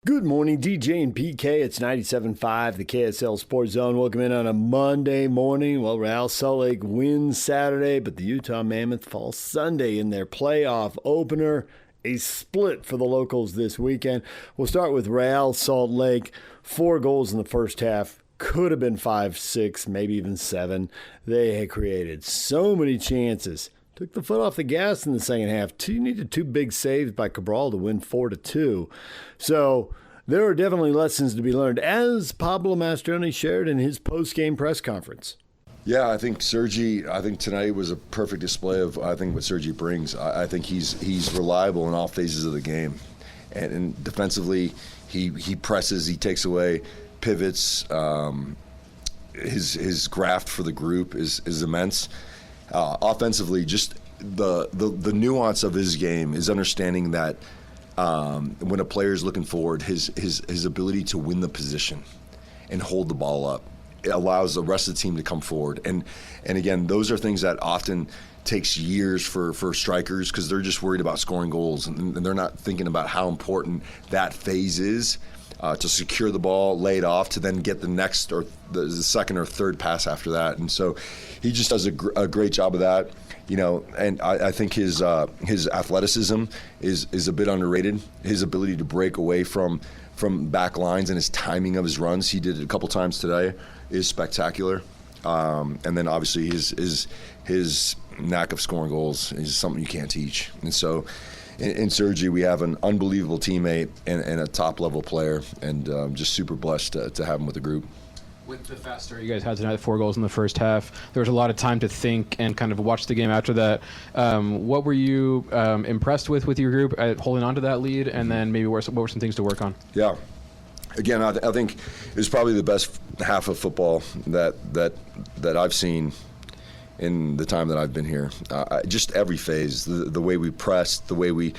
Good morning, DJ and PK. It's 97.5, the KSL Sports Zone. Welcome in on a Monday morning. Well, Real Salt Lake wins Saturday, but the Utah Mammoth fall Sunday in their playoff opener. A split for the locals this weekend. We'll start with Real Salt Lake. 4 goals in the first half. Could have been 5, 6, maybe even 7. They had created so many chances. Took the foot off the gas in the second half. Needed 2 big saves by Cabral to win 4-2. So there are definitely lessons to be learned, as Pablo Mastroeni shared in his post-game press conference. Yeah, I think tonight was a perfect display of what Sergi brings. I think he's reliable in all phases of the game, and defensively he presses, he takes away, pivots. His graft for the group is immense. Offensively, just the nuance of his game is understanding that when a player is looking forward, his ability to win the position and hold the ball up, it allows the rest of the team to come forward. And again, those are things that often takes years for strikers, because they're just worried about scoring goals, and they're not thinking about how important that phase is to secure the ball, lay it off, to then get the next or the second or third pass after that. And so he just does a great job of that. And I think his athleticism is a bit underrated. His ability to break away from back lines and his timing of his runs, he did it a couple times today, is spectacular. And then obviously his knack of scoring goals is something you can't teach. And so in Sergi, we have an unbelievable teammate and a top-level player, and just super blessed to have him with the group. With the fast start you guys had tonight, 4 goals in the first half, there was a lot of time to think and kind of watch the game after that. What were you impressed with your group at holding on to that lead, and then maybe what were some things to work on? Yeah. Again, I think it was probably the best half of football that I've seen in the time that I've been here. Just every phase, the way we pressed, the way we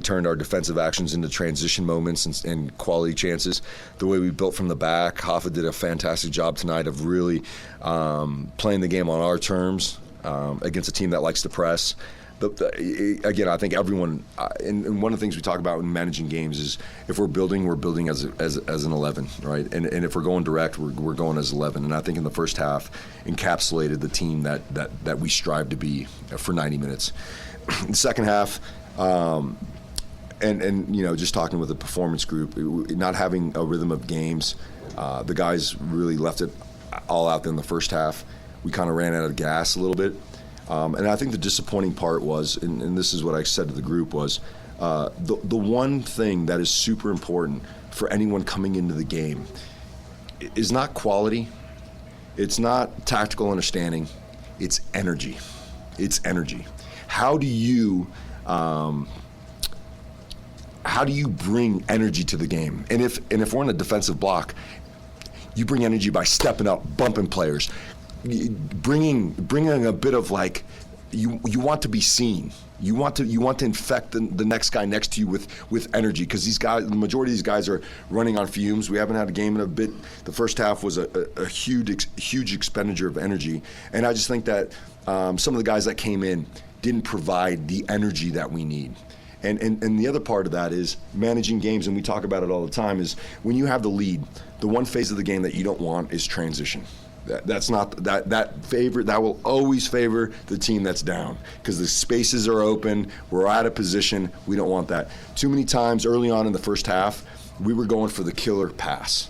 turned our defensive actions into transition moments and quality chances, the way we built from the back. Hoffa did a fantastic job tonight of really playing the game on our terms against a team that likes to press. Again, I think everyone, and one of the things we talk about in managing games is if we're building as an 11, right? And if we're going direct, we're going as 11. And I think in the first half encapsulated the team that we strive to be for 90 minutes. In the second half, and just talking with the performance group, not having a rhythm of games, the guys really left it all out there in the first half. We kind of ran out of gas a little bit. And I think the disappointing part was, and this is what I said to the group, was the one thing that is super important for anyone coming into the game is not quality, it's not tactical understanding, it's energy. It's energy. How do you bring energy to the game? And if we're in a defensive block, you bring energy by stepping up, bumping players, bringing a bit of you want to be seen. You want to infect the next guy next to you with energy, because these guys, the majority of these guys are running on fumes. We haven't had a game in a bit. The first half was a huge expenditure of energy, and I just think that some of the guys that came in didn't provide the energy that we need. And the other part of that is managing games, and we talk about it all the time, is when you have the lead, the one phase of the game that you don't want is transition. That will always favor the team that's down, because the spaces are open, we're out of position, we don't want that. Too many times early on in the first half, we were going for the killer pass.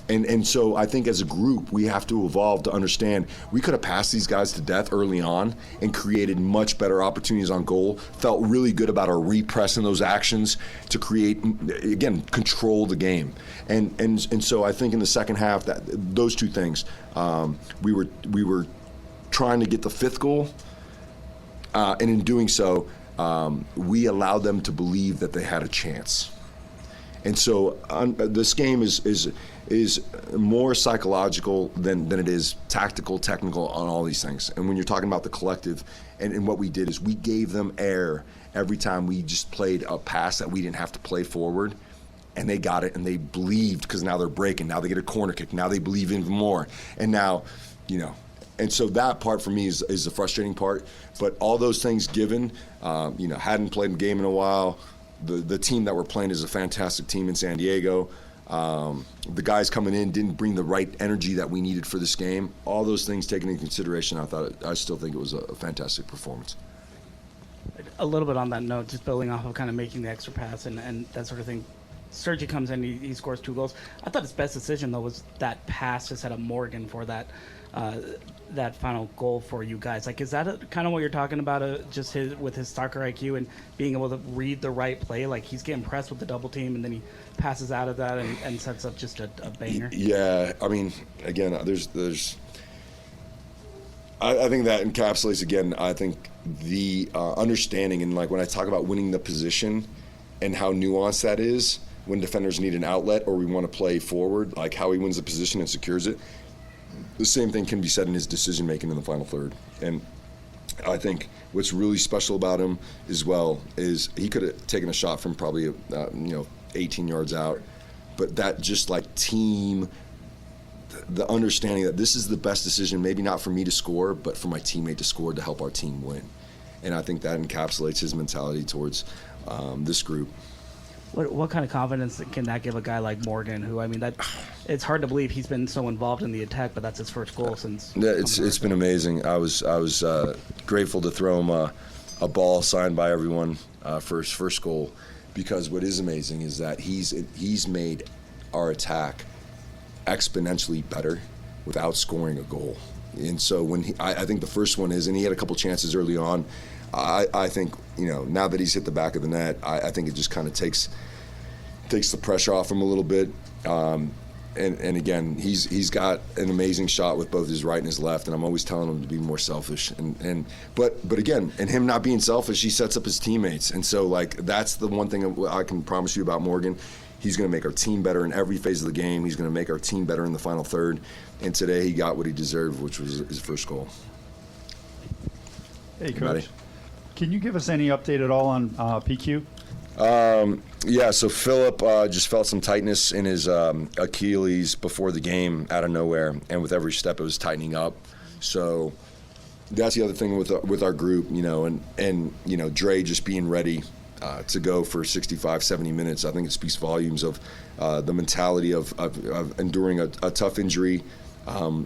And so I think as a group, we have to evolve to understand we could have passed these guys to death early on and created much better opportunities on goal, felt really good about our repress in those actions to create, again, control the game. And so I think in the second half, that those two things, we were trying to get the 5th goal, and in doing so, we allowed them to believe that they had a chance. And so this game is more psychological than it is tactical, technical on all these things. And when you're talking about the collective, and what we did is we gave them air every time we just played a pass that we didn't have to play forward, and they got it and they believed, because now they're breaking. Now they get a corner kick. Now they believe even more. And now, and so that part for me is the frustrating part. But all those things given, hadn't played a game in a while, the team that we're playing is a fantastic team in San Diego. The guys coming in didn't bring the right energy that we needed for this game. All those things taken into consideration, I still think it was a fantastic performance. A little bit on that note, just building off of kind of making the extra pass and that sort of thing. Sergi comes in, he scores 2 goals. I thought his best decision, though, was that pass just out of Morgan for that final goal for you guys. Like, is that kind of what you're talking about, just with his soccer IQ and being able to read the right play? Like, he's getting pressed with the double team, and then he passes out of that and sets up just a banger? Yeah, I mean, again, there's I think that encapsulates, again, I think the understanding, and like when I talk about winning the position and how nuanced that is, when defenders need an outlet or we want to play forward, like how he wins the position and secures it. The same thing can be said in his decision making in the final third. And I think what's really special about him as well is he could have taken a shot from probably 18 yards out, but that just like team, the understanding that this is the best decision, maybe not for me to score, but for my teammate to score to help our team win. And I think that encapsulates his mentality towards this group. What kind of confidence can that give a guy like Morgan, who, I mean, it's hard to believe he's been so involved in the attack, but that's his first goal since. Yeah, it's been amazing. I was grateful to throw him a ball signed by everyone for his first goal, because what is amazing is that he's made our attack exponentially better without scoring a goal. And so when I think the first one is, and he had a couple chances early on. I think, now that he's hit the back of the net, I think it just kind of takes the pressure off him a little bit. And again, he's got an amazing shot with both his right and his left, and I'm always telling him to be more selfish. But again, and him not being selfish, he sets up his teammates. And so, like, that's the one thing I can promise you about Morgan. He's going to make our team better in every phase of the game. He's going to make our team better in the final third. And today he got what he deserved, which was his first goal. Hey, Coach. Can you give us any update at all on PQ? Yeah, so Philip just felt some tightness in his Achilles before the game out of nowhere, and with every step it was tightening up. So that's the other thing with our group, and Dre just being ready to go for 65, 70 minutes. I think it speaks volumes of the mentality of enduring a tough injury,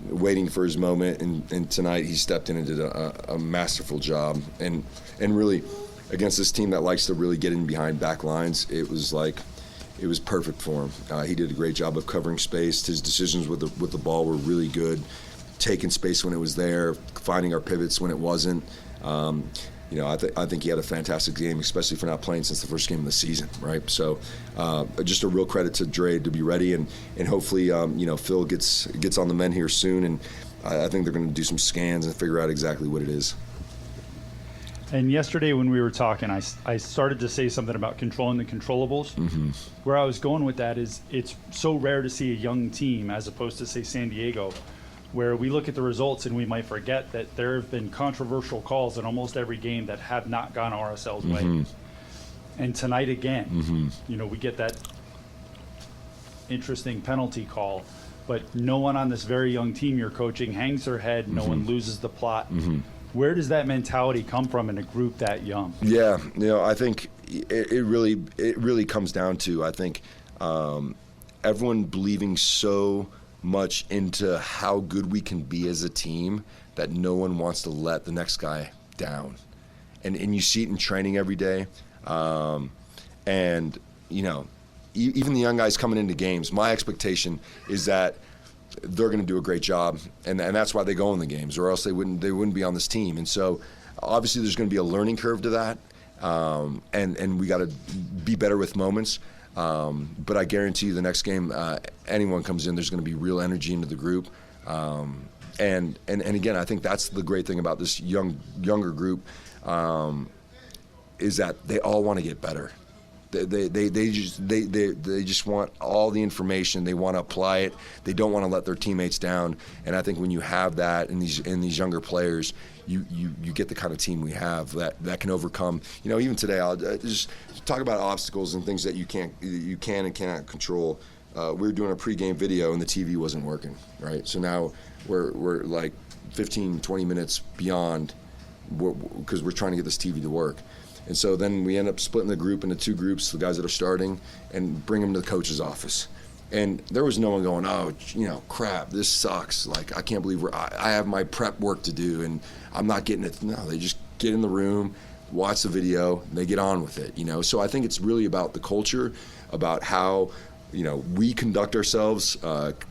waiting for his moment, and tonight he stepped in and did a masterful job. And really, against this team that likes to really get in behind back lines, it was perfect for him. He did a great job of covering space. His decisions with the ball were really good, taking space when it was there, finding our pivots when it wasn't. I think he had a fantastic game, especially for not playing since the first game of the season, right? So just a real credit to Dre to be ready, and hopefully, Phil gets on the mend here soon, and I think they're going to do some scans and figure out exactly what it is. And yesterday when we were talking, I started to say something about controlling the controllables. Mm-hmm. Where I was going with that is it's so rare to see a young team, as opposed to, say, San Diego, where we look at the results and we might forget that there have been controversial calls in almost every game that have not gone RSL's way. Mm-hmm. And tonight again, Mm-hmm. we get that interesting penalty call, but no one on this very young team you're coaching hangs their head, no one loses the plot. Mm-hmm. Where does that mentality come from in a group that young? Yeah, I think it really comes down to, I think, everyone believing so much into how good we can be as a team that no one wants to let the next guy down. And you see it in training every day. Even the young guys coming into games, my expectation is that they're going to do a great job, and that's why they go in the games, or else they wouldn't be on this team. And so obviously there's going to be a learning curve to that, and we got to be better with moments. But I guarantee you the next game, anyone comes in, there's going to be real energy into the group. And again, I think that's the great thing about this younger group, is that they all want to get better. They just want all the information. They want to apply it. They don't want to let their teammates down. And I think when you have that in these younger players, you get the kind of team we have that can overcome. Even today, I'll just talk about obstacles and things that you can and cannot control. We were doing a pregame video and the TV wasn't working, right? So now we're like 15, 20 minutes beyond, because we're trying to get this TV to work. And so then we end up splitting the group into 2 groups, the guys that are starting, and bring them to the coach's office. And there was no one going, oh, crap, this sucks. Like, I can't believe I have my prep work to do, and I'm not getting it. No, they just get in the room, watch the video, and they get on with it, So I think it's really about the culture, about how, we conduct ourselves,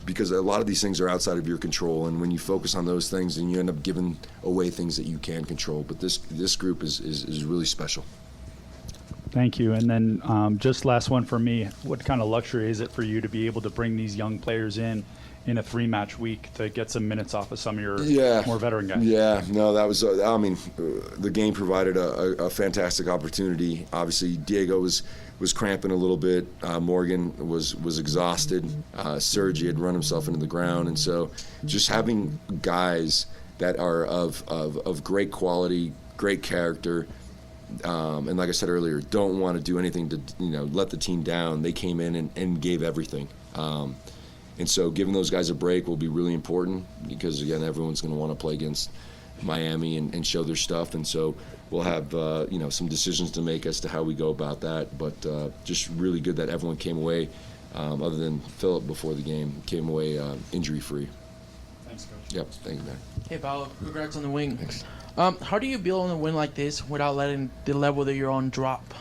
because a lot of these things are outside of your control, and when you focus on those things, then you end up giving away things that you can control. But this group is really special. Thank you. And then just last one for me. What kind of luxury is it for you to be able to bring these young players in a 3-match week to get some minutes off of some of your more veteran guys? Yeah, no, that was, the game provided a fantastic opportunity. Obviously, Diego was cramping a little bit. Morgan was exhausted. Sergi had run himself into the ground. And so just having guys that are of great quality, great character, and like I said earlier, don't want to do anything to let the team down. They came in and gave everything. And so giving those guys a break will be really important because, again, everyone's going to want to play against Miami and show their stuff. And so we'll have some decisions to make as to how we go about that. But just really good that everyone came away, other than Philip before the game, came away injury-free. Thanks, Coach. Yep, thank you, man. Hey, Pablo, congrats on the win. Thanks. How do you build on a win like this without letting the level that you're on drop?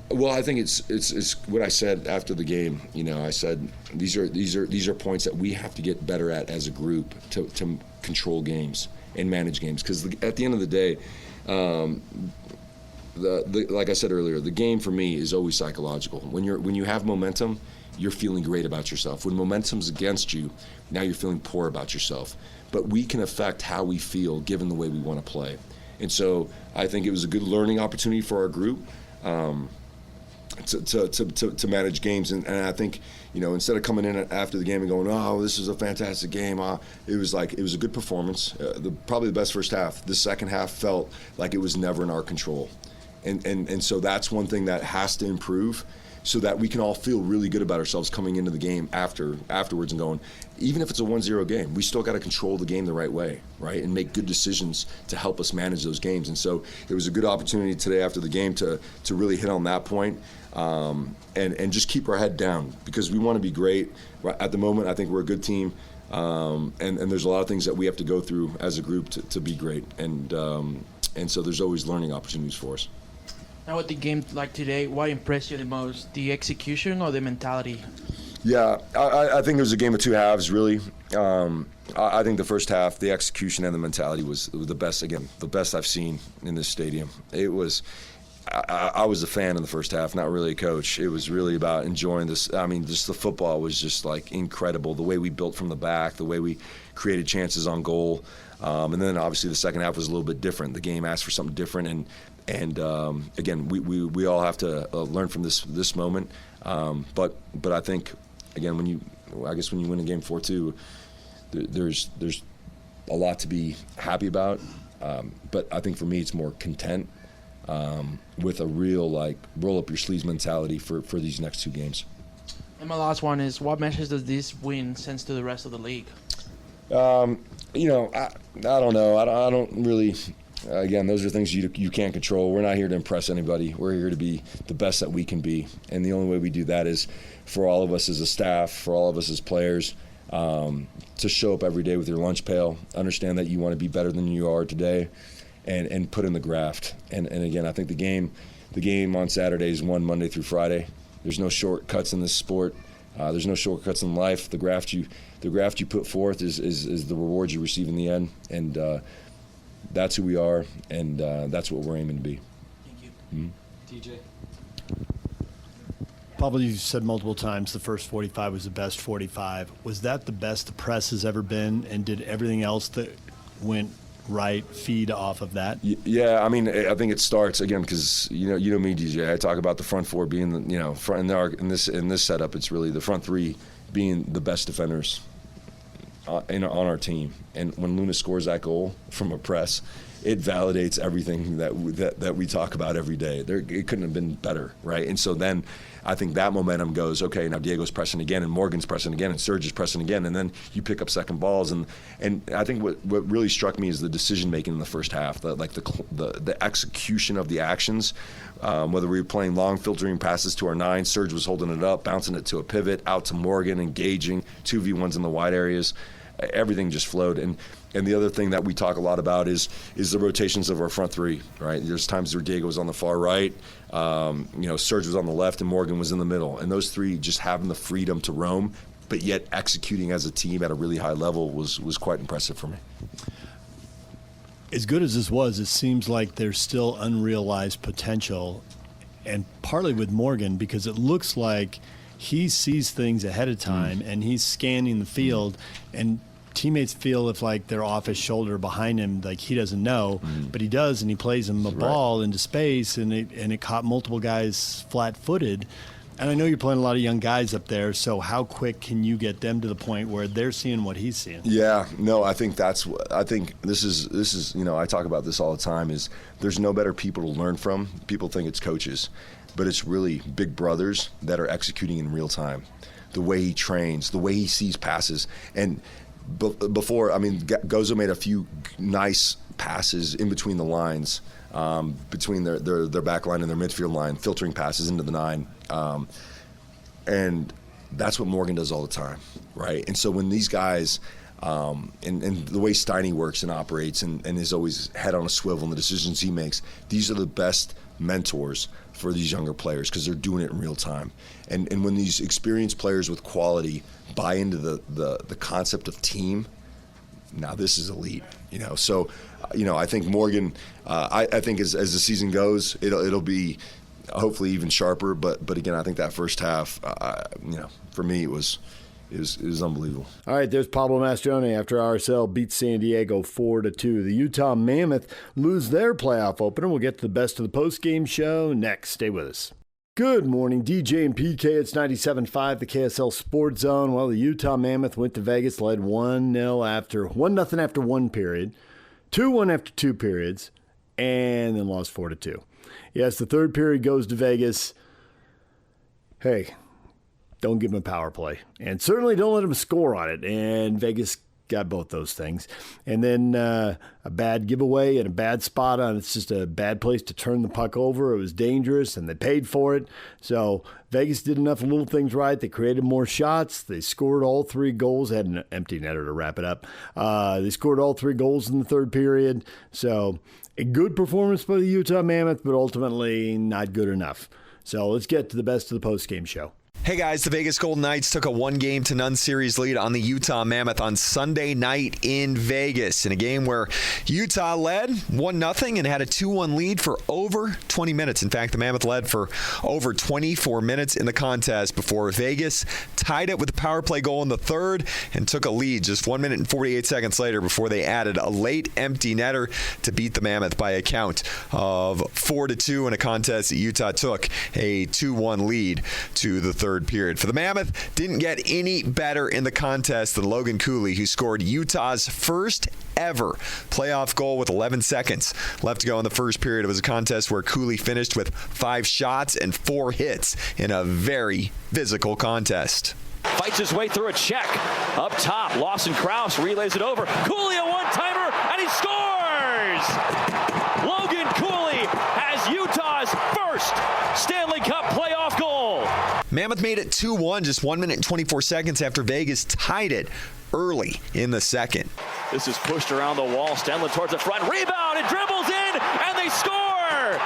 Well, I think it's what I said after the game. I said these are points that we have to get better at as a group to control games and manage games. Because at the end of the day, like I said earlier, the game for me is always psychological. When you have momentum, you're feeling great about yourself. When momentum's against you, now you're feeling poor about yourself. But we can affect how we feel given the way we want to play. And so I think it was a good learning opportunity for our group to manage games. And I think, instead of coming in after the game and going, oh, this is a fantastic game, it was a good performance. Probably the best first half. The second half felt like it was never in our control. And so that's one thing that has to improve, so that we can all feel really good about ourselves coming into the game afterwards and going, even if it's a 1-0 game, we still got to control the game the right way, right, and make good decisions to help us manage those games. And so it was a good opportunity today after the game to really hit on that point, and just keep our head down, because we want to be great. At the moment, I think we're a good team, and there's a lot of things that we have to go through as a group to be great, and so there's always learning opportunities for us. Now, with the game like today, what impressed you the most, the execution or the mentality? Yeah, I think it was a game of 2 halves, really. I think the first half, the execution and the mentality was the best, again, the best I've seen in this stadium. It was, I was a fan in the first half, not really a coach. It was really about enjoying this. I mean, just the football was just like incredible. The way we built from the back, the way we created chances on goal. And then obviously the second half was a little bit different. The game asked for something different, and again, we all have to learn from this moment. But I think, again, when you win a game 4-2, there's a lot to be happy about. But I think for me, it's more content with a real roll up your sleeves mentality for these next 2 games. And my last one is, what message does this win send to the rest of the league? I don't know. I don't really. Again, those are things you can't control. We're not here to impress anybody. We're here to be the best that we can be. And the only way we do that is for all of us as a staff, for all of us as players, to show up every day with your lunch pail, understand that you want to be better than you are today, and put in the graft. And again, I think the game on Saturday is won Monday through Friday. There's no shortcuts in this sport. There's no shortcuts in life. The graft you put forth is the reward you receive in the end. And that's who we are, and that's what we're aiming to be. Thank you. DJ. Pablo, you've said multiple times the first 45 was the best 45. Was that the best the press has ever been, and did everything else that went right feed off of that? Yeah, I mean, I think it starts, again, because you know me, DJ. I talk about the front 4 being, front in this setup, it's really the front 3 being the best defenders on our team. And when Luna scores that goal from a press, it validates everything that we talk about every day. It couldn't have been better, right? And so then I think that momentum goes, okay, now Diego's pressing again, and Morgan's pressing again, and Serge is pressing again, and then you pick up second balls. And I think what really struck me is the decision making in the first half, the execution of the actions. Whether we were playing long filtering passes to our 9, Serge was holding it up, bouncing it to a pivot, out to Morgan, engaging, 2v1s in the wide areas. Everything just flowed. And the other thing that we talk a lot about is the rotations of our front three, right? There's times where Diego was on the far right, Serge was on the left, and Morgan was in the middle. And those three just having the freedom to roam, but yet executing as a team at a really high level was quite impressive for me. As good as this was, it seems like there's still unrealized potential, and partly with Morgan, because it looks like he sees things ahead of time and he's scanning the field, and teammates feel if like they're off his shoulder behind him, like he doesn't know, but he does, and he plays him the ball into space, and it caught multiple guys flat-footed. And I know you're playing a lot of young guys up there, so how quick can you get them to the point where they're seeing what he's seeing? Yeah, no, I think this is I talk about this all the time, is there's no better people to learn from. People think it's coaches, but it's really big brothers that are executing in real time. The way he trains, the way he sees passes. And before, Gozo made a few nice passes in between the lines, between their back line and their midfield line, filtering passes into the 9. And that's what Morgan does all the time, right? And so when these guys, and the way Steiny works and operates and is always head on a swivel in the decisions he makes, these are the best mentors for these younger players because they're doing it in real time. And when these experienced players with quality buy into the concept of team, now this is elite, So, I think Morgan, I think as the season goes, it'll be hopefully even sharper. But again, I think that first half, for me, it was unbelievable. All right, there's Pablo Mastroeni after RSL beats San Diego 4-2. The Utah Mammoth lose their playoff opener. We'll get to the best of the postgame show next. Stay with us. Good morning, DJ and PK. It's 97.5, the KSL Sports Zone. Well, the Utah Mammoth went to Vegas, led 1-0 after 1-0 after one period, 2-1 after two periods, and then lost 4-2. Yes, the third period goes to Vegas. Hey, don't give them a power play. And certainly don't let them score on it. And Vegas got both those things. And then a bad giveaway and a bad spot on. It's just a bad place to turn the puck over. It was dangerous, and they paid for it. So Vegas did enough little things right. They created more shots. They scored all 3 goals. They had an empty netter to wrap it up. They scored all 3 goals in the third period. So a good performance by the Utah Mammoth, but ultimately not good enough. So let's get to the best of the postgame show. Hey guys, the Vegas Golden Knights took a 1-0 series lead on the Utah Mammoth on Sunday night in Vegas in a game where Utah led 1-0 and had a 2-1 lead for over 20 minutes. In fact, the Mammoth led for over 24 minutes in the contest before Vegas tied it with a power play goal in the third and took a lead just 1 minute and 48 seconds later before they added a late empty netter to beat the Mammoth by a count of 4-2 in a contest that Utah took a 2-1 lead to the third period. For the Mammoth, didn't get any better in the contest than Logan Cooley, who scored Utah's first ever playoff goal with 11 seconds left to go in the first period. It was a contest where Cooley finished with 5 shots and 4 hits in a very physical contest. Fights his way through a check. Up top, Lawson Krause relays it over. Cooley a one-timer, and he scores! Logan Cooley has Utah's first Stanley Cup playoff goal. Mammoth made it 2-1 just 1 minute and 24 seconds after Vegas tied it early in the second. This is pushed around the wall. Stenlund towards the front. Rebound. It dribbles in, and they score!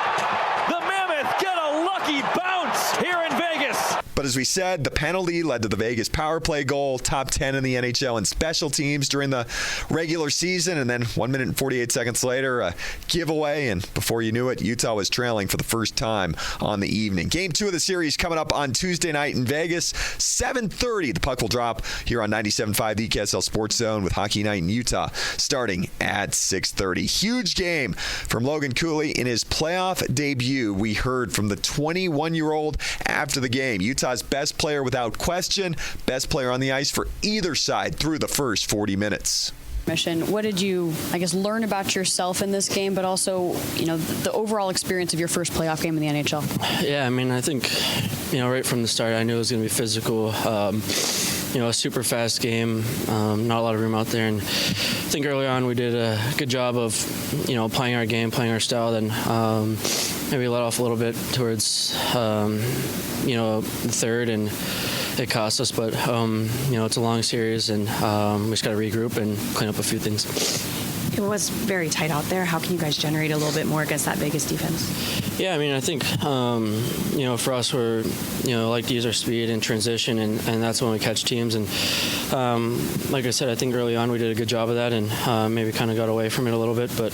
The Mammoth get a lucky bounce here in Vegas. But as we said, the penalty led to the Vegas power play goal, top 10 in the NHL in special teams during the regular season. And then 1 minute and 48 seconds later, a giveaway. And before you knew it, Utah was trailing for the first time on the evening. Game 2 of the series coming up on Tuesday night in Vegas. 7:30, the puck will drop here on 97.5, the KSL Sports Zone with Hockey Night in Utah starting at 6:30. Huge game from Logan Cooley in his playoff debut. We heard from the 21-year-old after the game. Utah's best player without question, best player on the ice for either side through the first 40 minutes. mission. What did you, I guess, learn about yourself in this game, but also, the overall experience of your first playoff game in the NHL? Yeah, I mean, I think, right from the start, I knew it was going to be physical. A super fast game, not a lot of room out there. And I think early on we did a good job of, playing our game, playing our style. Then maybe let off a little bit towards, the third, and it cost us. But, it's a long series, and we just got to regroup and clean up a few things. It was very tight out there. How can you guys generate a little bit more against that Vegas defense? Yeah, I mean, I think, for us, we're, like to use our speed and transition, and that's when we catch teams. And like I said, I think early on we did a good job of that, and maybe kind of got away from it a little bit. But,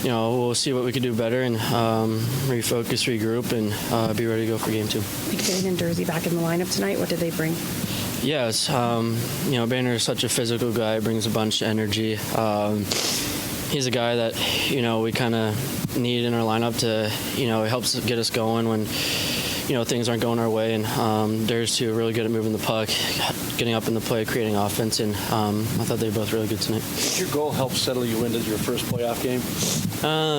we'll see what we can do better and refocus, regroup, and be ready to go for game 2. Getting and Jersey back in the lineup tonight, what did they bring? Yes, Banner is such a physical guy, brings a bunch of energy. He's a guy that, we kind of need in our lineup to, he helps get us going when, things aren't going our way. And Durs, too, really good at moving the puck, getting up in the play, creating offense. And I thought they were both really good tonight. Did your goal help settle you into your first playoff game?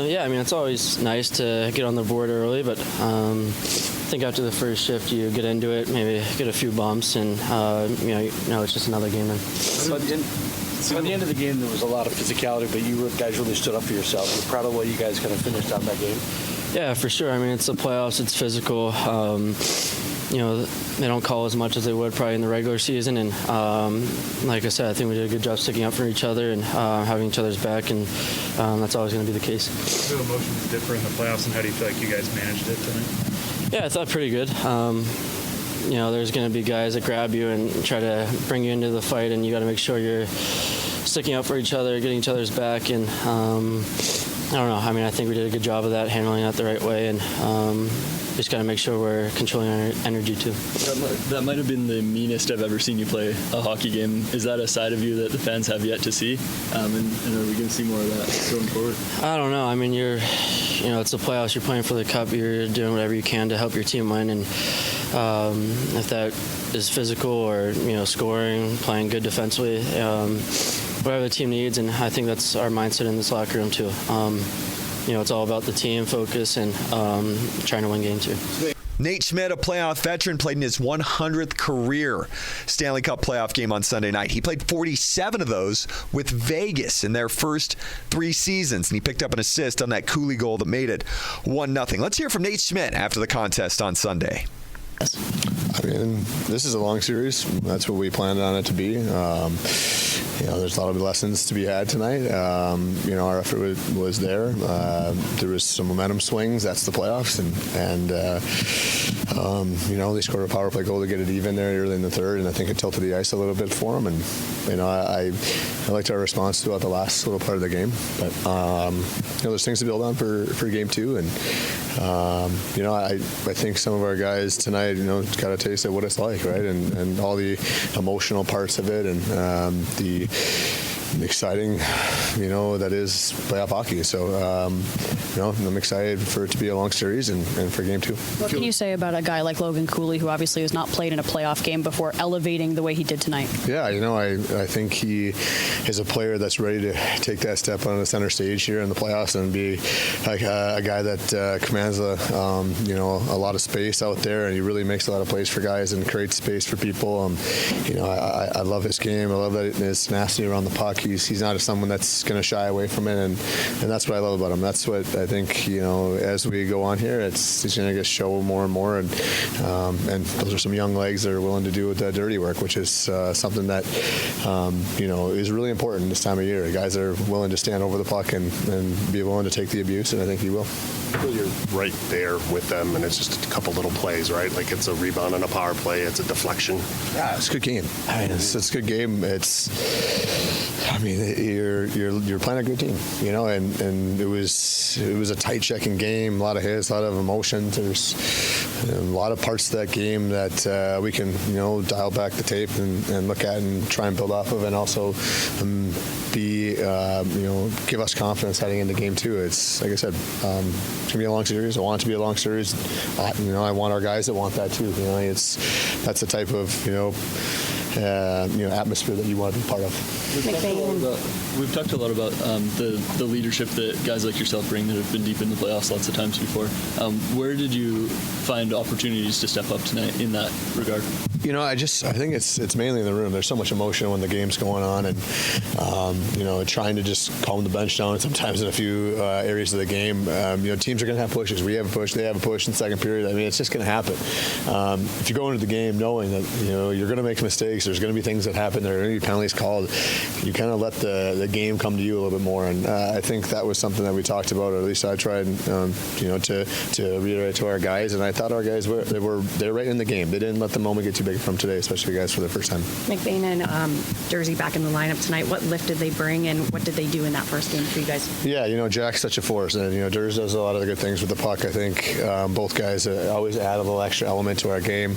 Yeah, I mean, it's always nice to get on the board early, but I think after the first shift, you get into it, maybe get a few bumps, and it's just another game. So at the end of the game, there was a lot of physicality, but you guys really stood up for yourselves. You're proud of what you guys kind of finished out that game? Yeah, for sure. I mean, it's the playoffs. It's physical. They don't call as much as they would probably in the regular season. And like I said, I think we did a good job sticking up for each other and having each other's back, and that's always going to be the case. Do emotions differ in the playoffs, and how do you feel like you guys managed it tonight? Yeah, I thought pretty good. There's going to be guys that grab you and try to bring you into the fight, and you got to make sure you're sticking up for each other, getting each other's back, and I don't know. I mean, I think we did a good job of that, handling that the right way, and just got to make sure we're controlling our energy too. That might have been the meanest I've ever seen you play a hockey game. Is that a side of you that the fans have yet to see? And are we going to see more of that going forward? I don't know. I mean, it's the playoffs. You're playing for the cup. You're doing whatever you can to help your team win, and if that is physical or scoring, playing good defensively, whatever the team needs, and I think that's our mindset in this locker room too. It's all about the team focus and trying to win game 2. Nate Schmidt, a playoff veteran, played in his 100th career Stanley Cup playoff game on Sunday night. He played 47 of those with Vegas in their first 3 seasons, and he picked up an assist on that Cooley goal that made it 1-0. Let's hear from Nate Schmidt after the contest on Sunday. I mean, this is a long series. That's what we planned on it to be. There's a lot of lessons to be had tonight. Our effort was there. There was some momentum swings. That's the playoffs, and they scored a power play goal to get it even there early in the third, and I think it tilted the ice a little bit for them. And I liked our response throughout the last little part of the game. But there's things to build on for game 2, and I think some of our guys tonight, got a taste of what it's like, right? And all the emotional parts of it, and the exciting, that is playoff hockey. So, I'm excited for it to be a long series and for game 2. What can you say about a guy like Logan Cooley, who obviously has not played in a playoff game before, elevating the way he did tonight? Yeah, I think he is a player that's ready to take that step on the center stage here in the playoffs and be like a guy that commands a lot of space out there, and he really makes a lot of plays for guys and creates space for people. I love his game. I love that his tenacity around the puck. He's not someone that's going to shy away from it, and that's what I love about him. That's what I think, as we go on here, he's going to get show more and more, and those are some young legs that are willing to do the dirty work, which is something that, is really important this time of year. Guys are willing to stand over the puck and be willing to take the abuse, and I think he will. You're right there with them, and it's just a couple little plays, right? Like it's a rebound on a power play, it's a deflection. Yeah, it's a good game. It's a good game. You're playing a good team, and it was a tight checking game, a lot of hits, a lot of emotion. There's a lot of parts of that game that we can, dial back the tape and look at and try and build off of, and also give us confidence heading into game 2. It's like I said, it's gonna be a long series. I want it to be a long series. I want our guys that want that too. That's the type of atmosphere that you want to be part of. We've talked a lot about the leadership that guys like yourself bring that have been deep in the playoffs lots of times before. Where did you find opportunities to step up tonight in that regard? I think it's mainly in the room. There's so much emotion when the game's going on, and trying to just calm the bench down sometimes in a few areas of the game. Teams are going to have pushes. We have a push. They have a push in the second period. I mean, it's just going to happen. If you go into the game knowing that you're going to make mistakes, there's going to be things that happen. There are going to be penalties called. You kind of let the game come to you a little bit more, and I think that was something that we talked about, or at least I tried, to reiterate to our guys. And I thought our guys they're right in the game. They didn't let the moment get too big from today, especially guys for the first time. McBain and Jersey back in the lineup tonight. What lift did they bring, and what did they do in that first game for you guys? Yeah, Jack's such a force, and Durs does a lot of the good things with the puck. I think both guys always add a little extra element to our game,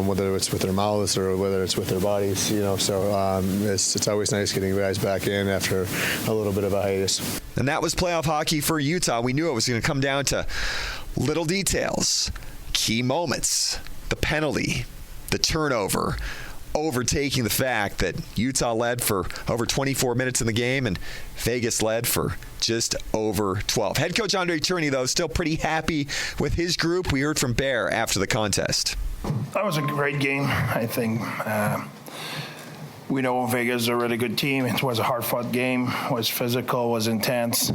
whether it's with their mouths or whether it's with their bodies. So it's always nice getting guys back in after a little bit of a hiatus. And that was playoff hockey for Utah. We knew it was going to come down to little details, key moments, the penalty, the turnover, overtaking the fact that Utah led for over 24 minutes in the game and Vegas led for just over 12. Head coach Andre Tourigny, though, still pretty happy with his group. We heard from Bear after the contest. That was a great game, I think. We know Vegas is a really good team. It was a hard-fought game, was physical, was intense.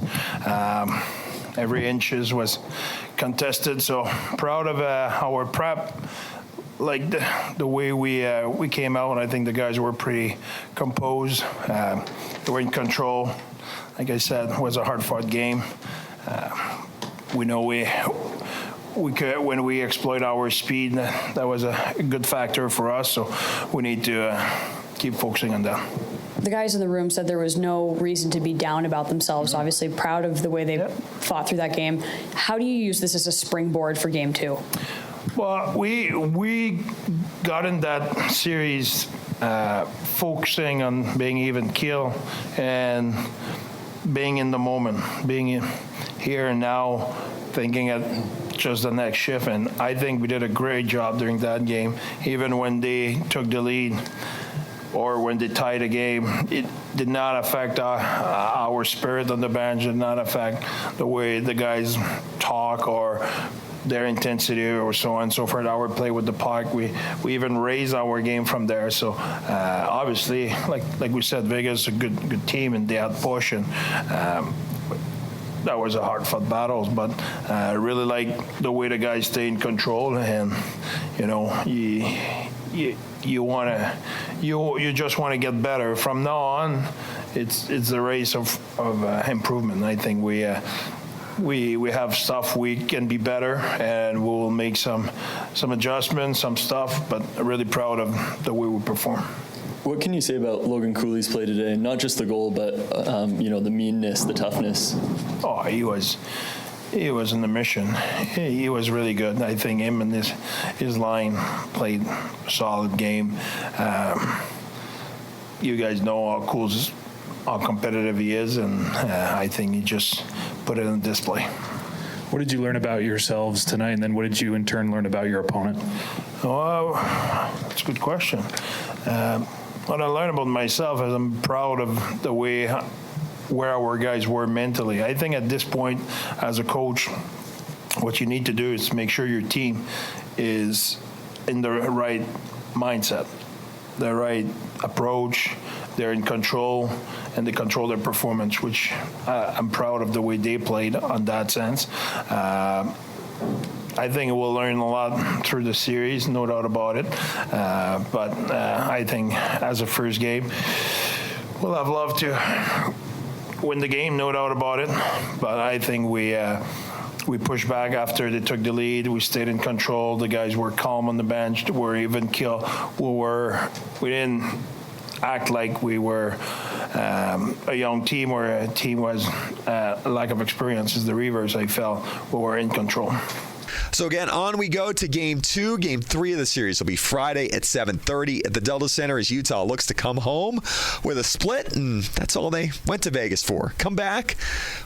Every inches was contested, so proud of our prep. Like the way we came out, I think the guys were pretty composed. They were in control. Like I said, it was a hard-fought game. We know we could, when we exploit our speed, that was a good factor for us. So we need to keep focusing on that. The guys in the room said there was no reason to be down about themselves. Obviously, proud of the way they fought through that game. How do you use this as a springboard for Game 2? Well, we got in that series focusing on being even keel and being in the moment, being here and now, thinking at just the next shift. And I think we did a great job during that game. Even when they took the lead or when they tied a game, it did not affect our spirit on the bench, did not affect the way the guys talk or their intensity or so on and so forth. Our play with the puck, we even raised our game from there. So obviously, like we said, Vegas is a good team and they had push, and that was a hard-fought battle. But I really like the way the guys stay in control, and you just want to get better. From now on, it's the race of improvement. I think we have stuff we can be better, and we'll make some adjustments, some stuff, but I'm really proud of the way we perform. What can you say about Logan Cooley's play today? Not just the goal, but the meanness, the toughness. Oh, he was in the mission. He was really good. I think him and his line played a solid game. You guys know how competitive he is, and I think he just put it on display. What did you learn about yourselves tonight, and then what did you in turn learn about your opponent? Oh, that's a good question. What I learned about myself is I'm proud of the way where our guys were mentally. I think at this point, as a coach, what you need to do is make sure your team is in the right mindset, the right approach. They're in control, and they control their performance, which I'm proud of the way they played on that sense. I think we'll learn a lot through the series, no doubt about it. But I think as a first game, we'll have loved to win the game, no doubt about it. But I think we pushed back after they took the lead. We stayed in control. The guys were calm on the bench. We're even kill. We didn't act like we were a young team or a team was lack of experience. Is the reverse. I felt we were in control. So again, on we go to Game 2. Game 3 of the series will be Friday at 7:30 at the Delta Center as Utah looks to come home with a split, and that's all they went to Vegas for. Come back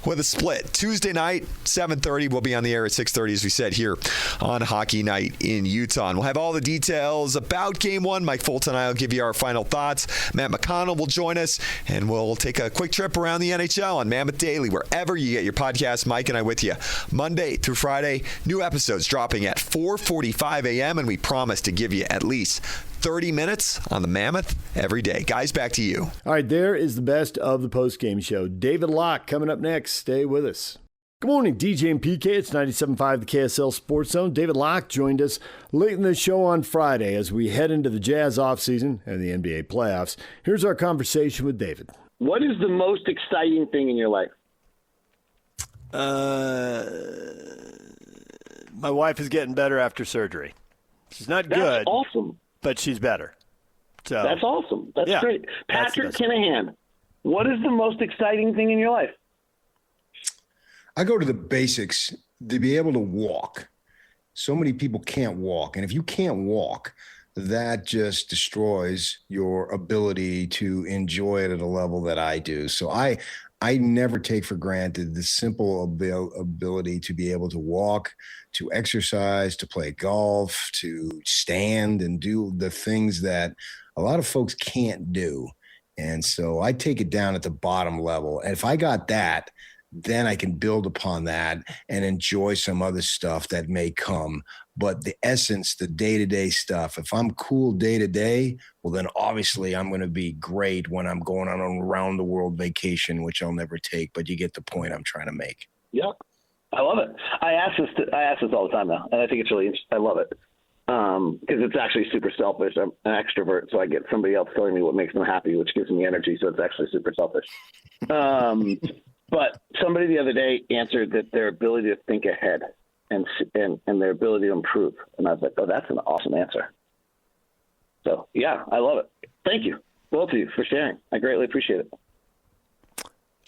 with a split. Tuesday night, 7:30. We'll be on the air at 6:30, as we said, here on Hockey Night in Utah. And we'll have all the details about Game 1. Mike Fulton and I will give you our final thoughts. Matt McConnell will join us, and we'll take a quick trip around the NHL on Mammoth Daily, wherever you get your podcast. Mike and I with you Monday through Friday. New episodes dropping at 4:45 a.m., and we promise to give you at least 30 minutes on the Mammoth every day. Guys, back to you. All right, there is the best of the postgame show. David Locke coming up next. Stay with us. Good morning, DJ and PK. It's 97.5, the KSL Sports Zone. David Locke joined us late in the show on Friday as we head into the Jazz offseason and the NBA playoffs. Here's our conversation with David. What is the most exciting thing in your life? My wife is getting better after surgery. She's not good. That's awesome. But she's better. So that's awesome. That's great. Patrick Kinahan, what is the most exciting thing in your life? I go to the basics to be able to walk. So many people can't walk. And if you can't walk, that just destroys your ability to enjoy it at a level that I do. So I never take for granted the simple ability to be able to walk, to exercise, to play golf, to stand and do the things that a lot of folks can't do. And so I take it down at the bottom level. And if I got that, then I can build upon that and enjoy some other stuff that may come. But the essence, the day-to-day stuff, if I'm cool day-to-day, well, then obviously I'm going to be great when I'm going on an around-the-world vacation, which I'll never take. But you get the point I'm trying to make. Yep. I love it. I ask this all the time now, and I think it's really interesting. I love it because it's actually super selfish. I'm an extrovert, so I get somebody else telling me what makes them happy, which gives me energy, so it's actually super selfish. But somebody the other day answered that their ability to think ahead and their ability to improve. And I was like, oh, that's an awesome answer. So, yeah, I love it. Thank you, both of you, for sharing. I greatly appreciate it.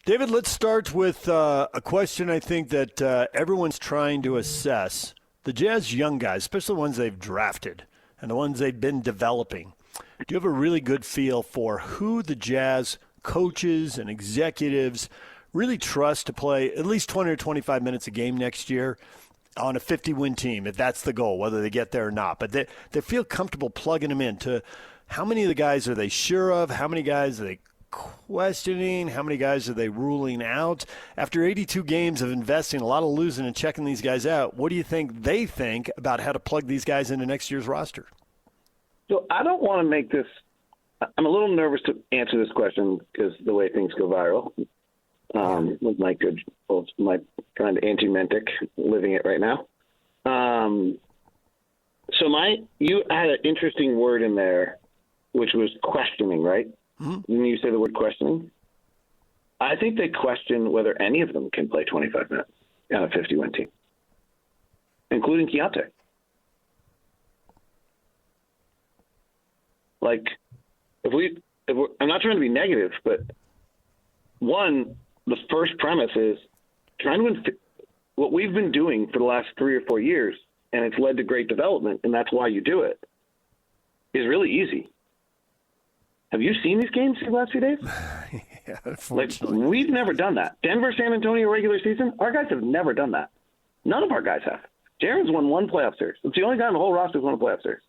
David, let's start with a question I think that everyone's trying to assess. The Jazz young guys, especially the ones they've drafted and the ones they've been developing, do you have a really good feel for who the Jazz coaches and executives really trust to play at least 20 or 25 minutes a game next year on a 50-win team, if that's the goal, whether they get there or not? But they feel comfortable plugging them into how many of the guys are they sure of? How many guys are they questioning? How many guys are they ruling out? After 82 games of investing, a lot of losing and checking these guys out, what do you think they think about how to plug these guys into next year's roster? So I don't want to make this – I'm a little nervous to answer this question because the way things go viral. With my friend Angie Mentic living it right now. So you had an interesting word in there, which was questioning, right? Mm-hmm. Didn't you say the word questioning? I think they question whether any of them can play 25 minutes on a 50-win team, including Keontae. Like, I'm not trying to be negative, but one, the first premise is trying to what we've been doing for the last 3 or 4 years, and it's led to great development, and that's why you do it, is really easy. Have you seen these games the last few days? Yeah, unfortunately. Like, we've never done that. Denver, San Antonio regular season, our guys have never done that. None of our guys have. Jaren's won one playoff series. It's the only guy in the whole roster who's won a playoff series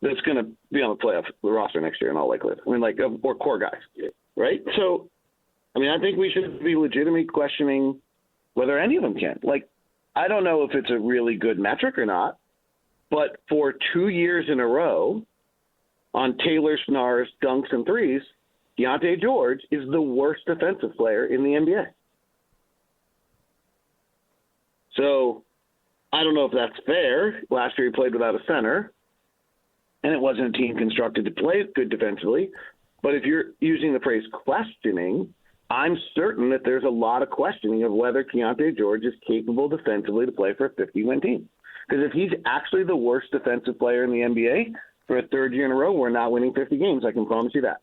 that's going to be on the roster next year in all likelihood. I mean, or core guys, right? So, I mean, I think we should be legitimately questioning whether any of them can. Like, I don't know if it's a really good metric or not, but for 2 years in a row on Taylor Snar's dunks and threes, Keontae George is the worst defensive player in the NBA. So I don't know if that's fair. Last year he played without a center, and it wasn't a team constructed to play good defensively. But if you're using the phrase questioning, I'm certain that there's a lot of questioning of whether Keontae George is capable defensively to play for a 50-win team. Because if he's actually the worst defensive player in the NBA for a third year in a row, we're not winning 50 games. I can promise you that.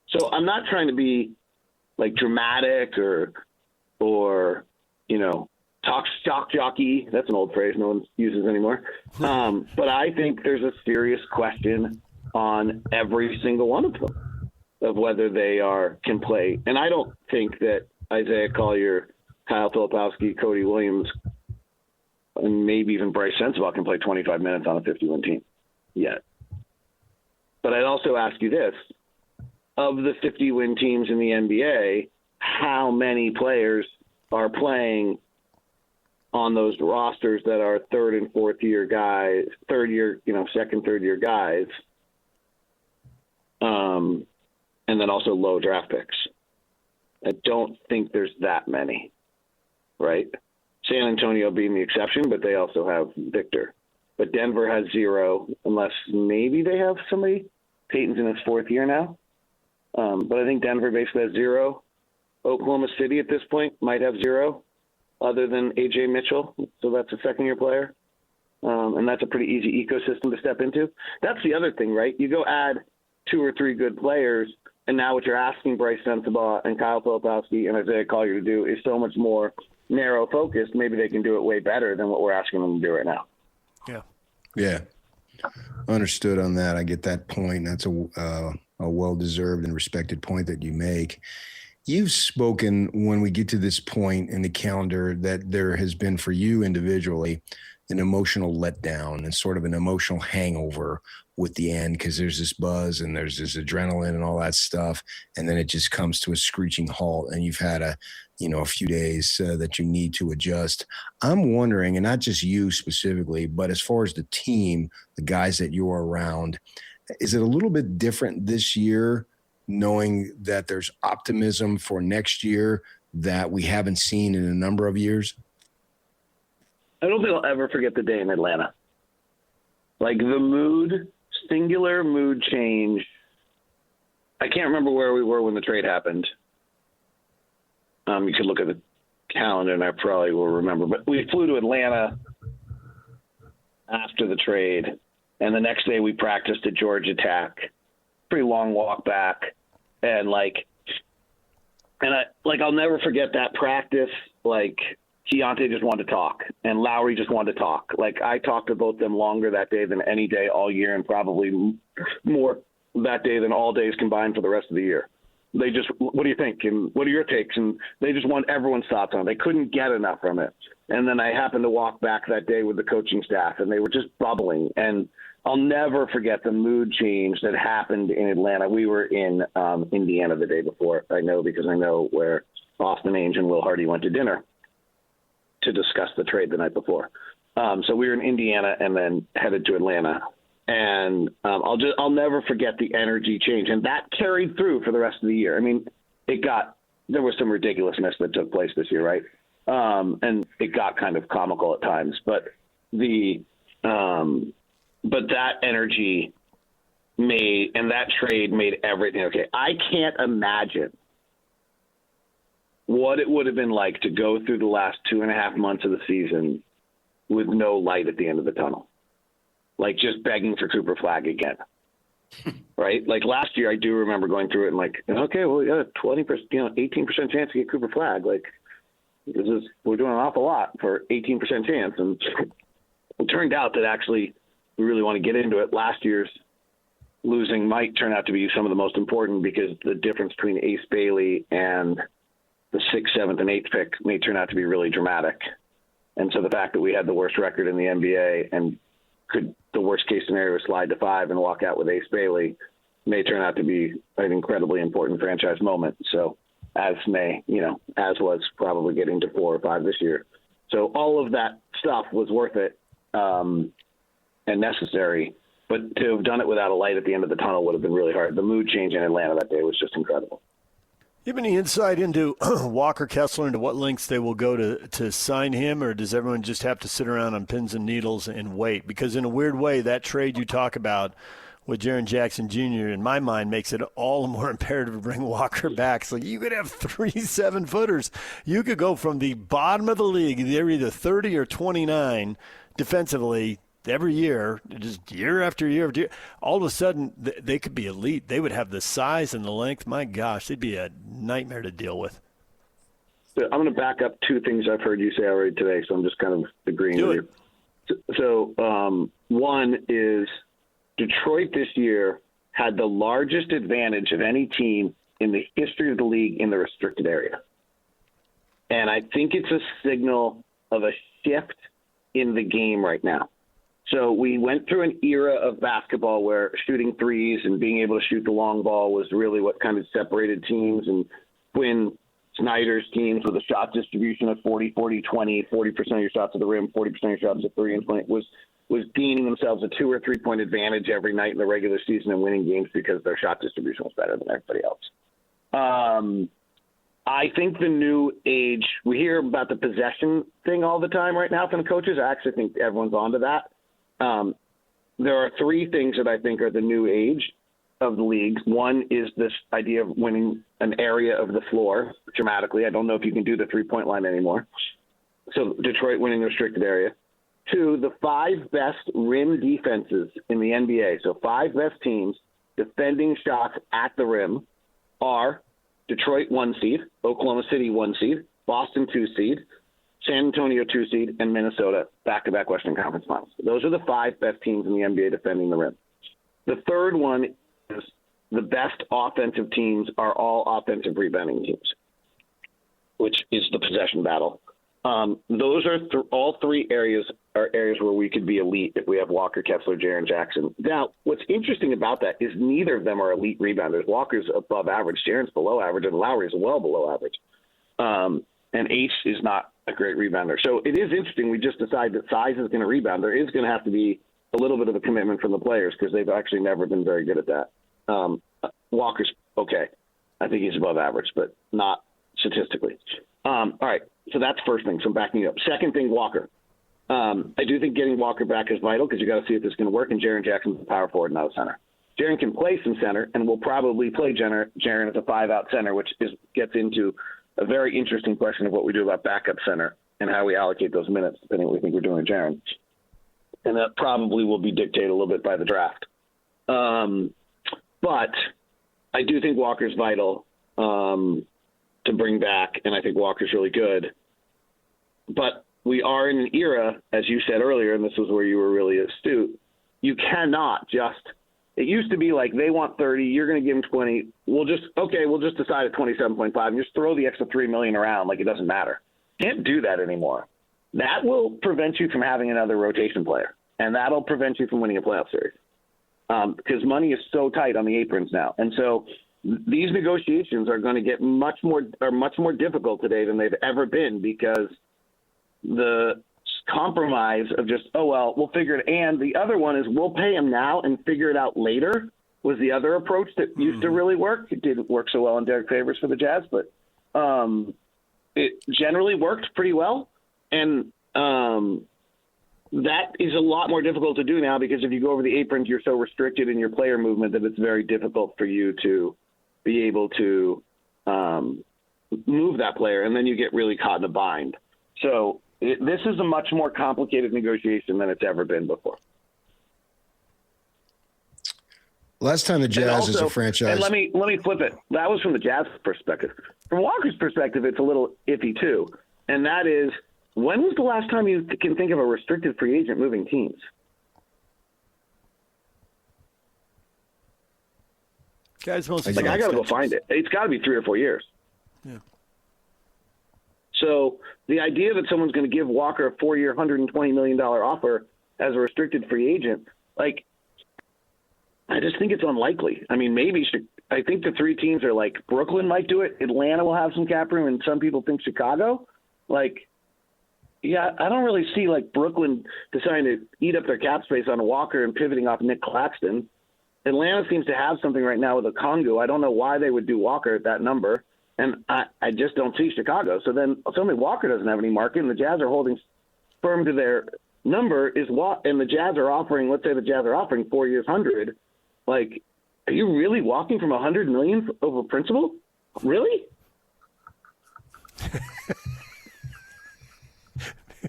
So I'm not trying to be like dramatic or talk shock jockey. That's an old phrase no one uses anymore. But I think there's a serious question on every single one of them of whether they can play. And I don't think that Isaiah Collier, Kyle Filipowski, Cody Williams, and maybe even Bryce Sensabaugh can play 25 minutes on a 50-win team yet. But I'd also ask you this. Of the 50-win teams in the NBA, how many players are playing on those rosters that are third and fourth year guys, second, third year guys, and then also low draft picks? I don't think there's that many, right? San Antonio being the exception, but they also have Victor. But Denver has 0, unless maybe they have somebody. Peyton's in his 4th year now. But I think Denver basically has 0. Oklahoma City at this point might have 0, other than A.J. Mitchell. So that's a second-year player. And that's a pretty easy ecosystem to step into. That's the other thing, right? You go add 2 or 3 good players, and now what you're asking Bryce Sensabaugh and Kyle Filipowski and Isaiah Collier to do is so much more narrow-focused. Maybe they can do it way better than what we're asking them to do right now. Yeah. Understood on that. I get that point. That's a well-deserved and respected point that you make. You've spoken when we get to this point in the calendar that there has been for you individually an emotional letdown and sort of an emotional hangover with the end, because there's this buzz and there's this adrenaline and all that stuff, and then it just comes to a screeching halt, and you've had a few days that you need to adjust. I'm wondering, and not just you specifically, but as far as the team, the guys that you're around, is it a little bit different this year, knowing that there's optimism for next year that we haven't seen in a number of years? I don't think I'll ever forget the day in Atlanta. Like singular mood change. I can't remember where we were when the trade happened. You could look at the calendar and I probably will remember, but we flew to Atlanta after the trade. And the next day we practiced at Georgia Tech. Pretty long walk back. And I'll never forget that practice. Keontae just wanted to talk, and Lowry just wanted to talk. I talked to both them longer that day than any day all year, and probably more that day than all days combined for the rest of the year. They just, what do you think? And what are your takes? And they just want everyone's thoughts on it. They couldn't get enough from it. And then I happened to walk back that day with the coaching staff, and they were just bubbling. And I'll never forget the mood change that happened in Atlanta. We were in Indiana the day before. I know because I know where Austin Ainge and Will Hardy went to dinner to discuss the trade the night before. So we were in Indiana and then headed to Atlanta. And I'll never forget the energy change. And that carried through for the rest of the year. I mean, there was some ridiculousness that took place this year, right? And it got kind of comical at times, but that energy and that trade made everything okay. I can't imagine what it would have been like to go through the last 2.5 months of the season with no light at the end of the tunnel. Just begging for Cooper Flagg again. Right? Last year, I do remember going through it and okay, well, we got a 20%, 18% chance to get Cooper Flagg. We're doing an awful lot for 18% chance. And it turned out that actually we really want to get into it. Last year's losing might turn out to be some of the most important, because the difference between Ace Bailey and the 6th, 7th, and 8th pick may turn out to be really dramatic. And so the fact that we had the worst record in the NBA and could the worst case scenario slide to 5 and walk out with Ace Bailey may turn out to be an incredibly important franchise moment. So as was probably getting to 4 or 5 this year. So all of that stuff was worth it and necessary, but to have done it without a light at the end of the tunnel would have been really hard. The mood change in Atlanta that day was just incredible. You have any insight into Walker Kessler, into what lengths they will go to sign him, or does everyone just have to sit around on pins and needles and wait? Because in a weird way, that trade you talk about with Jaren Jackson Jr., in my mind, makes it all the more imperative to bring Walker back. So you could have 3 7-footers. You could go from the bottom of the league, they're either 30 or 29 defensively, every year, just year after year after year, all of a sudden they could be elite. They would have the size and the length. My gosh, they'd be a nightmare to deal with. I'm going to back up two things I've heard you say already today, so I'm just kind of agreeing with you. So one is Detroit this year had the largest advantage of any team in the history of the league in the restricted area. And I think it's a signal of a shift in the game right now. So we went through an era of basketball where shooting threes and being able to shoot the long ball was really what kind of separated teams. And Quinn Snyder's teams with a shot distribution of 40-40-20, 40% of your shots at the rim, 40% of your shots at 3 and 20 was gaining themselves a 2 or 3 point advantage every night in the regular season and winning games because their shot distribution was better than everybody else. I think the new age, we hear about the possession thing all the time right now from the coaches. I actually think everyone's onto that. There are 3 things that I think are the new age of the league. One is this idea of winning an area of the floor dramatically. I don't know if you can do the 3-point line anymore. So Detroit winning the restricted area. 2, the 5 best rim defenses in the NBA. So 5 best teams defending shots at the rim are Detroit 1 seed, Oklahoma City 1 seed, Boston 2 seed, San Antonio 2 seed, and Minnesota back-to-back Western Conference Finals. Those are the 5 best teams in the NBA defending the rim. The third one is the best offensive teams are all offensive rebounding teams, which is the possession battle. Those are all 3 areas are areas where we could be elite if we have Walker, Kessler, Jaren Jackson. Now, what's interesting about that is neither of them are elite rebounders. Walker's above average, Jaren's below average, and Lowry's well below average. And Ace is not a great rebounder. So it is interesting. We just decided that size is going to rebound. There is going to have to be a little bit of a commitment from the players because they've actually never been very good at that. Walker's okay. I think he's above average, but not statistically. All right. So that's first thing. So I'm backing you up. Second thing, Walker. I do think getting Walker back is vital because you got to see if this is going to work. And Jaren Jackson's a power forward, not a center. Jaren can play some center, and will probably play Jaren as a 5-out center, which gets into a very interesting question of what we do about backup center and how we allocate those minutes, depending on what we think we're doing with Jaren. And that probably will be dictated a little bit by the draft. But I do think Walker's vital to bring back, and I think Walker's really good. But we are in an era, as you said earlier, and this was where you were really astute, you cannot just – it used to be like they want 30, you're going to give them 20. We'll just decide at 27.5 and just throw the extra $3 million around like it doesn't matter. Can't do that anymore. That will prevent you from having another rotation player, and that'll prevent you from winning a playoff series because money is so tight on the aprons now. And so these negotiations are going to get much more difficult today than they've ever been because the compromise of just, oh, well, we'll figure it. And the other one is we'll pay him now and figure it out later was the other approach that used to really work. It didn't work so well on Derek Favors for the Jazz, but it generally worked pretty well. And that is a lot more difficult to do now because if you go over the aprons, you're so restricted in your player movement that it's very difficult for you to be able to move that player, and then you get really caught in a bind. So this is a much more complicated negotiation than it's ever been before. Last time the Jazz as a franchise. And let me flip it. That was from the Jazz perspective. From Walker's perspective, it's a little iffy too. And that is, when was the last time you can think of a restricted free agent moving teams? Guys, I got to go find it. It's got to be 3 or 4 years. Yeah. So the idea that someone's going to give Walker a 4-year, $120 million offer as a restricted free agent, like, I just think it's unlikely. I mean, I think the 3 teams are like Brooklyn might do it. Atlanta will have some cap room, and some people think Chicago. Like, yeah, I don't really see like Brooklyn deciding to eat up their cap space on Walker and pivoting off Nick Claxton. Atlanta seems to have something right now with a Kongu. I don't know why they would do Walker at that number. And I just don't see Chicago. So then suddenly Walker doesn't have any market, and the Jazz are holding firm to their number and the Jazz are offering, let's say the Jazz are offering 4 years, 100. Like, are you really walking from $100 million over principal? Really?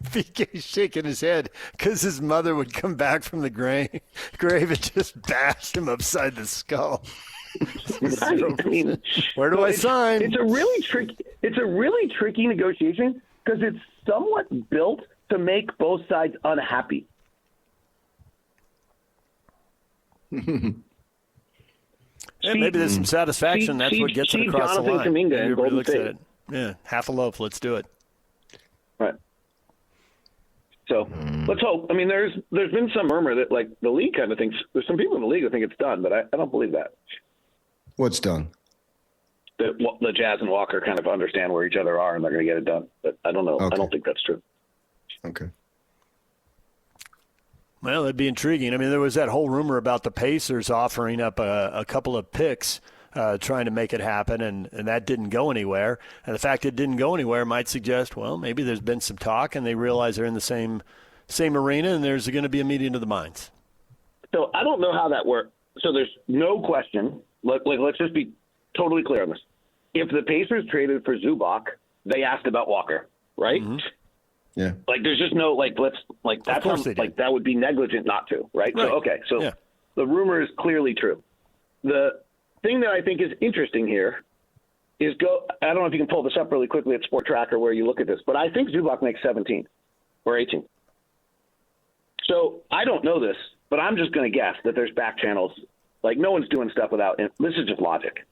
PK's shaking his head because his mother would come back from the grave and just bash him upside the skull. I mean, where do I sign? It's a really tricky. It's a really tricky negotiation because it's somewhat built to make both sides unhappy. Yeah, maybe there's some satisfaction. That's what gets it across the line. Everybody looks at it. Yeah, half a loaf. Let's do it. Right. So let's hope. I mean, there's been some murmur that like the league kind of thinks there's some people in the league who think it's done, but I don't believe that. What's done? That the Jazz and Walker kind of understand where each other are and they're going to get it done. But I don't know. Okay. I don't think that's true. Okay. Well, it'd be intriguing. I mean, there was that whole rumor about the Pacers offering up a couple of picks, trying to make it happen, and that didn't go anywhere. And the fact it didn't go anywhere might suggest, well, maybe there's been some talk, and they realize they're in the same arena, and there's going to be a meeting of the minds. So I don't know how that works. So there's no question. Let's just be totally clear on this. If the Pacers traded for Zubac, they asked about Walker, right? Mm-hmm. Yeah. Like, there's just no, that sounds like that would be negligent not to, right? Right. So the rumor is clearly true. The thing that I think is interesting here is I don't know if you can pull this up really quickly at Sport Tracker where you look at this, but I think Zubac makes 17 or 18. So I don't know this, but I'm just going to guess that there's back channels. Like, no one's doing stuff without, this is just logic.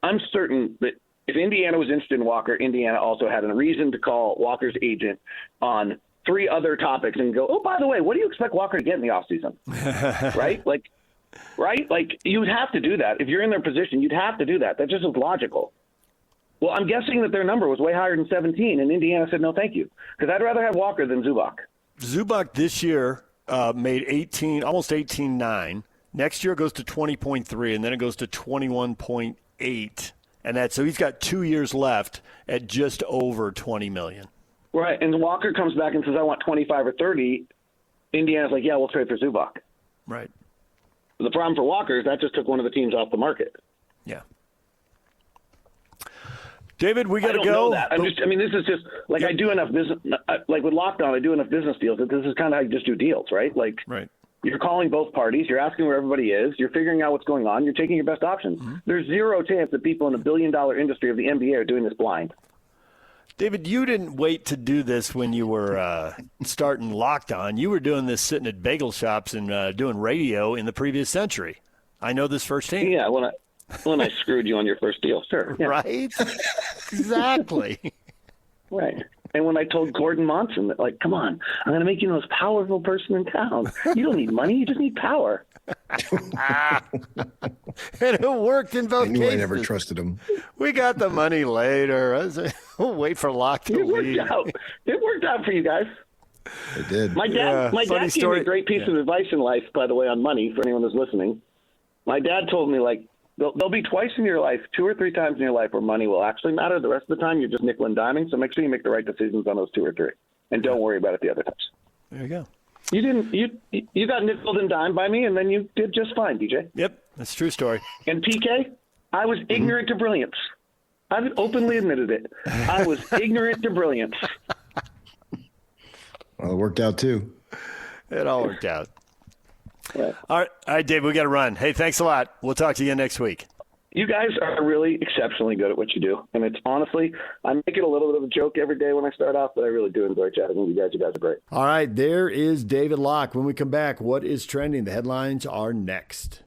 I'm certain that if Indiana was interested in Walker, Indiana also had a reason to call Walker's agent on 3 other topics and go, oh, by the way, what do you expect Walker to get in the offseason? Right? Like, you would have to do that. If you're in their position, you'd have to do that. That just is logical. Well, I'm guessing that their number was way higher than 17, and Indiana said no thank you, because I'd rather have Walker than Zubac. Zubac this year made almost 18.9. Next year it goes to 20.3, and then it goes to 21.8. And so he's got 2 years left at just over $20 million. Right, and Walker comes back and says, I want 25 or 30. Indiana's like, yeah, we'll trade for Zubac. Right. The problem for Walker is that just took one of the teams off the market. Yeah. David, we got to go. I don't know that. This is just, like, I do enough business, like with Lockdown, I do enough business deals that this is kind of how you just do deals, right? Like, right. You're calling both parties. You're asking where everybody is. You're figuring out what's going on. You're taking your best options. Mm-hmm. There's zero chance that people in the billion-dollar industry of the NBA are doing this blind. David, you didn't wait to do this when you were starting Locked On. You were doing this sitting at bagel shops and doing radio in the previous century. I know this firsthand. Yeah, when I screwed you on your first deal, sure. Yeah. Right? Exactly. Right. And when I told Gordon Monson that, like, come on, I'm going to make you the most powerful person in town. You don't need money. You just need power. And it worked in both cases. I never trusted him. We got the money later. We'll wait for Locke to leave. It worked out for you guys. It did. My dad gave me a great piece of advice in life, by the way, on money, for anyone who's listening. My dad told me, like, there'll be twice in your life, 2 or 3 times in your life where money will actually matter. The rest of the time, you're just nickel and diming. So make sure you make the right decisions on those 2 or 3, and don't worry about it the other times. There you go. You didn't. You got nickel and dimed by me, and then you did just fine, DJ. Yep, that's a true story. And PK, I was ignorant to brilliance. I've openly admitted it. I was ignorant to brilliance. Well, it worked out too. It all worked out. All right, Dave, we got to run. Hey, thanks a lot. We'll talk to you again next week. You guys are really exceptionally good at what you do. And it's honestly, I make it a little bit of a joke every day when I start off, but I really do enjoy chatting with you guys. You guys are great. All right, there is David Locke. When we come back, what is trending? The headlines are next.